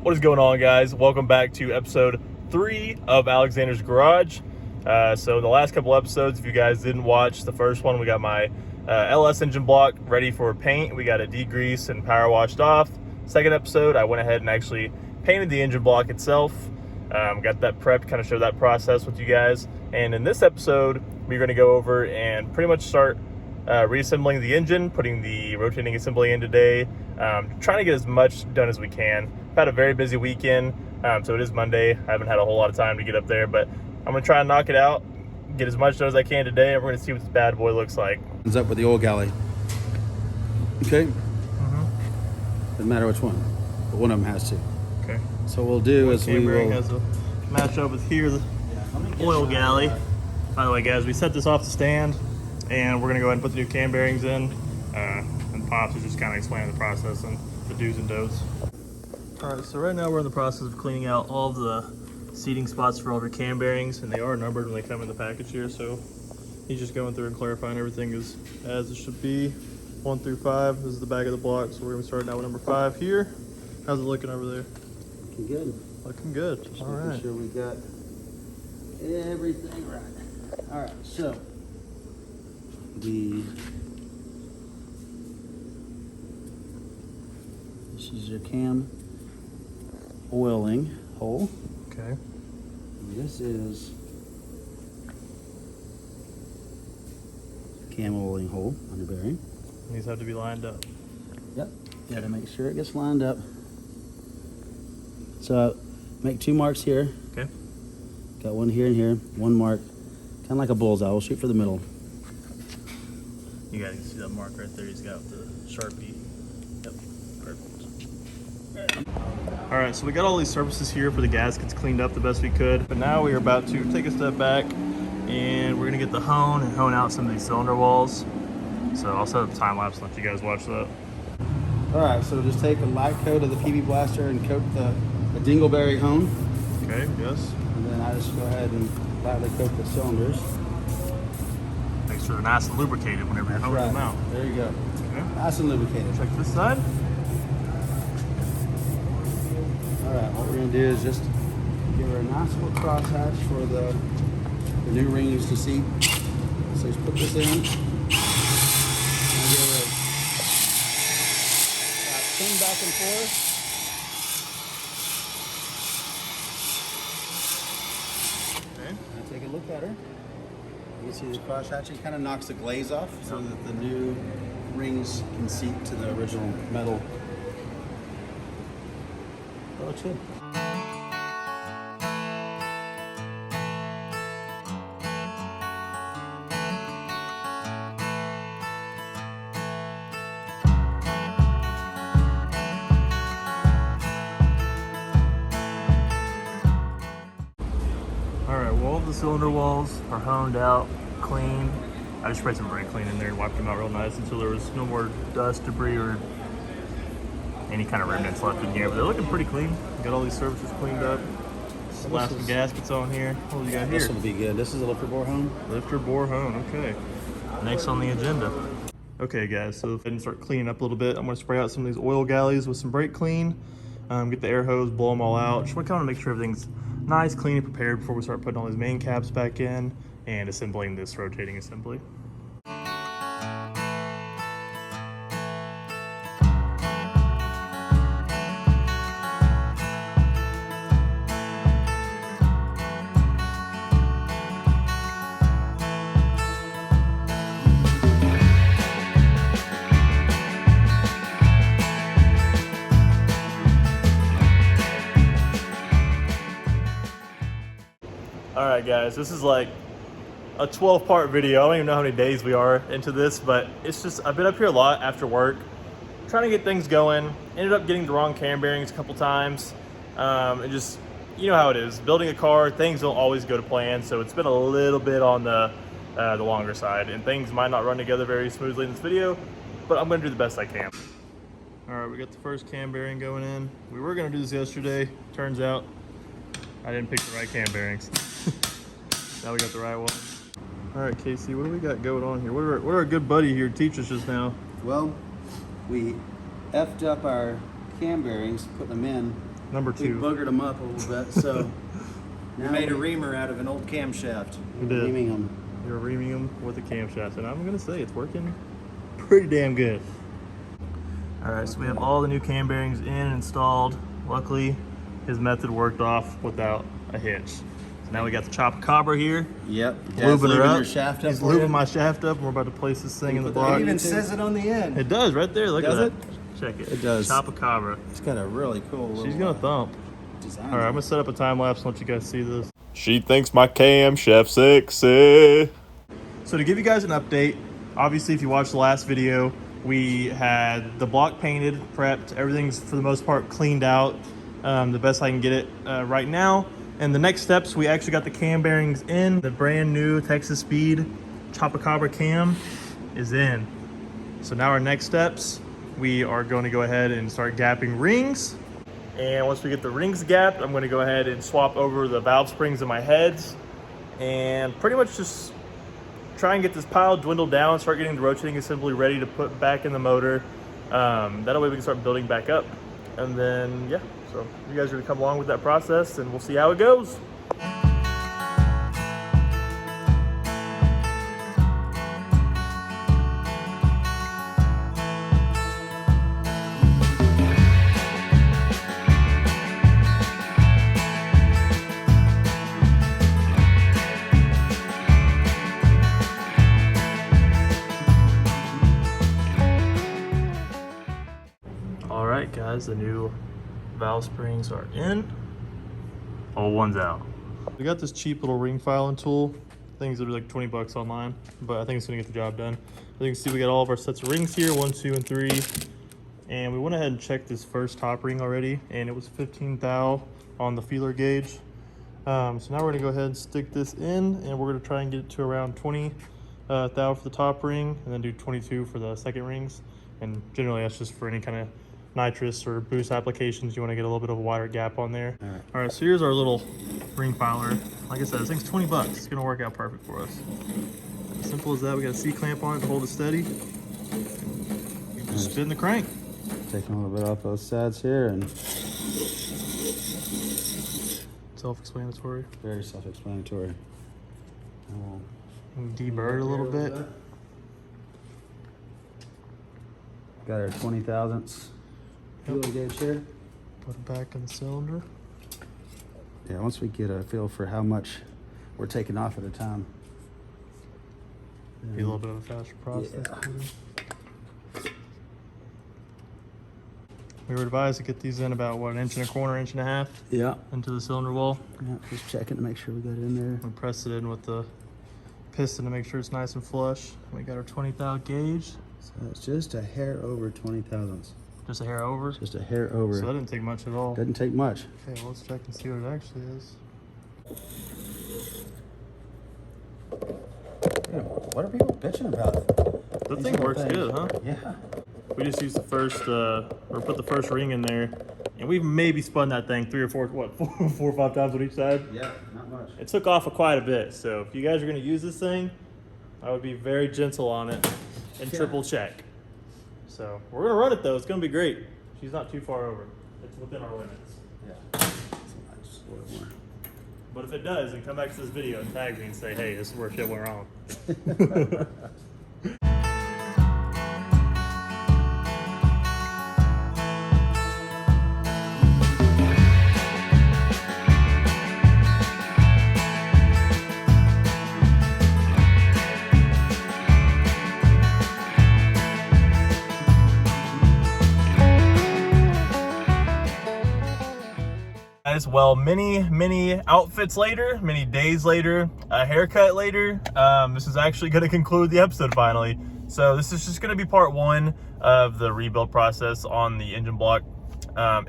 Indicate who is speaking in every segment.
Speaker 1: What is going on, guys? Welcome back to episode 3 of Alexander's Garage. So the last couple episodes, if you guys didn't watch the first one, we got my LS engine block ready for paint. We got it degreased and power washed off. Second episode, I went ahead and actually painted the engine block itself. Got that prepped, kind of show that process with you guys. And in this episode, we're going to go over and pretty much start reassembling the engine, putting the rotating assembly in today, trying to get as much done as we can. I've had a very busy weekend, so it is Monday. I haven't had a whole lot of time to get up there, but I'm going to try and knock it out, get as much done as I can today, and we're going to see what this bad boy looks like.
Speaker 2: Ends up with the oil galley. Okay? Doesn't matter which one, but one of them has to.
Speaker 1: Okay.
Speaker 2: So what we'll do is we will...
Speaker 1: has to match up with here, the oil galley. By the way, guys, we set this off the stand, and we're going to go ahead and put the new cam bearings in. And Pops is just kind of explaining the process and the do's and don'ts. All right, so right now we're in the process of cleaning out all of the seating spots for all of your cam bearings, and they are numbered when they come in the package here. So he's just going through and clarifying everything is as it should be, 1 through 5. This is the back of the block, so we're going to start now with number 5 here. How's it looking over there?
Speaker 2: Looking good.
Speaker 1: Looking good.
Speaker 2: Just
Speaker 1: all
Speaker 2: making
Speaker 1: right.
Speaker 2: sure we got everything right. All right, so this is your cam oiling hole.
Speaker 1: Okay.
Speaker 2: And this is cam oiling hole on the bearing.
Speaker 1: These have to be lined up.
Speaker 2: Yep. You gotta make sure it gets lined up. So make 2 marks here.
Speaker 1: Okay.
Speaker 2: Got one here and here, 1 mark, kind of like a bullseye. We'll shoot for the middle.
Speaker 1: You guys can see that mark right there. He's got the Sharpie. Yep, perfect. All right, so we got all these surfaces here for the gaskets cleaned up the best we could, but now we are about to take a step back and we're gonna get the hone and hone out some of these cylinder walls. So I'll set up a time lapse and let you guys watch that.
Speaker 2: All right, so just take a light coat of the PB Blaster and coat the dingleberry hone.
Speaker 1: Okay, yes.
Speaker 2: And then I just go ahead and lightly coat the cylinders.
Speaker 1: Make sure they're nice and lubricated whenever you're honing them out.
Speaker 2: There you go.
Speaker 1: Okay.
Speaker 2: Nice and lubricated.
Speaker 1: Check this side.
Speaker 2: All right, what we're gonna do is just give her a nice little crosshatch for the new rings to seat. So just put this in. And give it about spin back and forth.
Speaker 1: Okay.
Speaker 2: And take a look at her. You can see the crosshatching kind of knocks the glaze off so that the new rings can seat to the original metal. That looks good.
Speaker 1: Alright, well, all of the cylinder walls are honed out, clean. I just sprayed some brake clean in there and wiped them out real nice until there was no more dust, debris, or any kind of remnants left in here. But they're looking pretty clean. Got all these surfaces cleaned up. Last some gaskets on here. What do you got here?
Speaker 2: This will be good. This is a lifter bore hone.
Speaker 1: Lifter bore hone, okay. Next on the agenda. Okay, guys, so go ahead and start cleaning up a little bit. I'm going to spray out some of these oil galleys with some brake clean. Get the air hose, blow them all out. Just want to kind of make sure everything's nice, clean, and prepared before we start putting all these main caps back in and assembling this rotating assembly. All right, guys, this is like a 12-part video. I don't even know how many days we are into this, but it's just, I've been up here a lot after work, trying to get things going. Ended up getting the wrong cam bearings a couple times. And just, you know how it is. Building a car, things don't always go to plan, so it's been a little bit on the longer side, and things might not run together very smoothly in this video, but I'm gonna do the best I can. All right, we got the first cam bearing going in. We were gonna do this yesterday. Turns out I didn't pick the right cam bearings. Now we got the right one. All right, Casey, what do we got going on here? What are our good buddy here teach us just now?
Speaker 2: Well, we effed up our cam bearings, put them in,
Speaker 1: Number
Speaker 2: We
Speaker 1: 2.
Speaker 2: boogered them up a little bit, so
Speaker 3: We made a reamer out of an old camshaft.
Speaker 1: We did.
Speaker 2: reaming them.
Speaker 1: You're reaming them with a camshaft, and I'm gonna say it's working pretty damn good. All right, so we have all the new cam bearings in and installed. Luckily, his method worked off without a hitch. So now we got the Chopacabra here.
Speaker 2: Yep.
Speaker 1: Lubing her up.
Speaker 2: Your shaft up
Speaker 1: He's
Speaker 2: for you?
Speaker 1: lubing my shaft up, and we're about to place this thing in the
Speaker 2: put that
Speaker 1: block.
Speaker 3: It even says it on the end.
Speaker 1: It does right there. Look
Speaker 2: Does
Speaker 1: at
Speaker 2: it?
Speaker 1: that. Check it.
Speaker 2: It does.
Speaker 1: Chopacabra.
Speaker 2: It's got a really cool little
Speaker 1: She's gonna thump.
Speaker 2: design.
Speaker 1: All right, I'm gonna set up a time lapse. Let you guys see this.
Speaker 4: She thinks my camshaft's sexy.
Speaker 1: So to give you guys an update, obviously if you watched the last video, we had the block painted, prepped, everything's for the most part cleaned out, the best I can get it right now. And the next steps, we actually got the cam bearings in. The brand new Texas Speed Chopacabra cam is in. So now our next steps, we are going to go ahead and start gapping rings. And once we get the rings gapped, I'm going to go ahead and swap over the valve springs in my heads and pretty much just try and get this pile dwindled down, start getting the rotating assembly ready to put back in the motor. That way we can start building back up. And then, yeah, so you guys are gonna come along with that process and we'll see how it goes. All right, guys, the new valve springs are in. All one's out. We got this cheap little ring filing tool. Things that are like 20 bucks online, but I think it's gonna get the job done. As you can see, we got all of our sets of rings here, 1, 2, and 3. And we went ahead and checked this first top ring already, and it was 15 thou on the feeler gauge. So now we're gonna go ahead and stick this in, and we're gonna try and get it to around 20 thou for the top ring, and then do 22 for the second rings. And generally that's just for any kind of nitrous or boost applications. You want to get a little bit of a wider gap on there. All right, so here's our little ring filer. Like I said, this thing's 20 bucks. It's gonna work out perfect for us. As simple as that. We got a C-clamp on it to hold it steady. You just spin the crank.
Speaker 2: Taking a little bit off those sides here, and
Speaker 1: Self-explanatory.
Speaker 2: very self-explanatory.
Speaker 1: Deburr a little bit.
Speaker 2: Got our 20 thousandths feeler gauge here.
Speaker 1: Put it back in the cylinder.
Speaker 2: Yeah, once we get a feel for how much we're taking off at a time.
Speaker 1: Be a little bit of a faster process.
Speaker 2: Yeah.
Speaker 1: We were advised to get these in about, what, 1.25 inches, 1.5 inches
Speaker 2: Yeah.
Speaker 1: into the cylinder wall.
Speaker 2: Yeah, just checking to make sure we got it in there.
Speaker 1: We press it in with the piston to make sure it's nice and flush. We got our 20 thou gauge.
Speaker 2: So it's just a hair over 20 thousandths.
Speaker 1: Just a hair over.
Speaker 2: Just a hair over.
Speaker 1: So that didn't take much at all.
Speaker 2: Doesn't take much.
Speaker 1: Okay, well, let's check and see what it actually is.
Speaker 2: Dude, what are people bitching about?
Speaker 1: That
Speaker 2: These
Speaker 1: thing
Speaker 2: little
Speaker 1: works
Speaker 2: things.
Speaker 1: good, huh?
Speaker 2: Yeah.
Speaker 1: We just used the first, or put the first ring in there, and we've maybe spun that thing 3 or 4, what, 4 or 5 times on each side.
Speaker 2: Yeah, not much.
Speaker 1: It took off quite a bit, so if you guys are gonna use this thing, I would be very gentle on it and triple check. So we're gonna run it though, it's gonna be great. She's not too far over. It's within our limits.
Speaker 2: Yeah. Just a little more.
Speaker 1: But if it does, then come back to this video and tag me and say, hey, this is where shit went wrong. Guys, well, many outfits later, many days later, a haircut later, this is actually going to conclude the episode finally. So this is just going to be part 1 of the rebuild process on the engine block.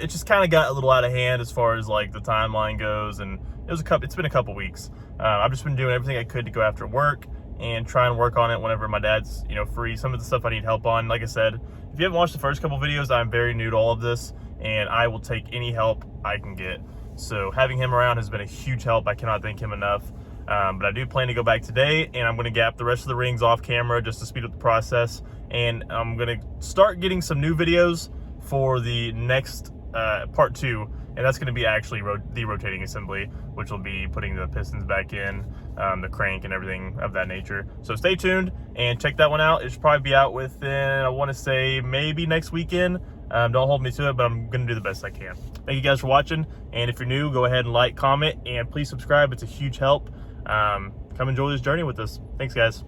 Speaker 1: It just kind of got a little out of hand as far as like the timeline goes, and it's been a couple weeks. I've just been doing everything I could to go after work and try and work on it whenever my dad's free. Some of the stuff I need help on, like I said, if you haven't watched the first couple videos, I'm very new to all of this, and I will take any help I can get. So having him around has been a huge help. I cannot thank him enough. But I do plan to go back today, and I'm going to gap the rest of the rings off camera just to speed up the process. And I'm going to start getting some new videos for the next part 2. and that's going to be actually the rotating assembly, which will be putting the pistons back in, the crank and everything of that nature. So stay tuned and check that one out. It should probably be out within, I want to say, maybe next weekend. Don't hold me to it, but I'm going to do the best I can. Thank you guys for watching, and if you're new, go ahead and like, comment, and please subscribe. It's a huge help. Come enjoy this journey with us. Thanks, guys.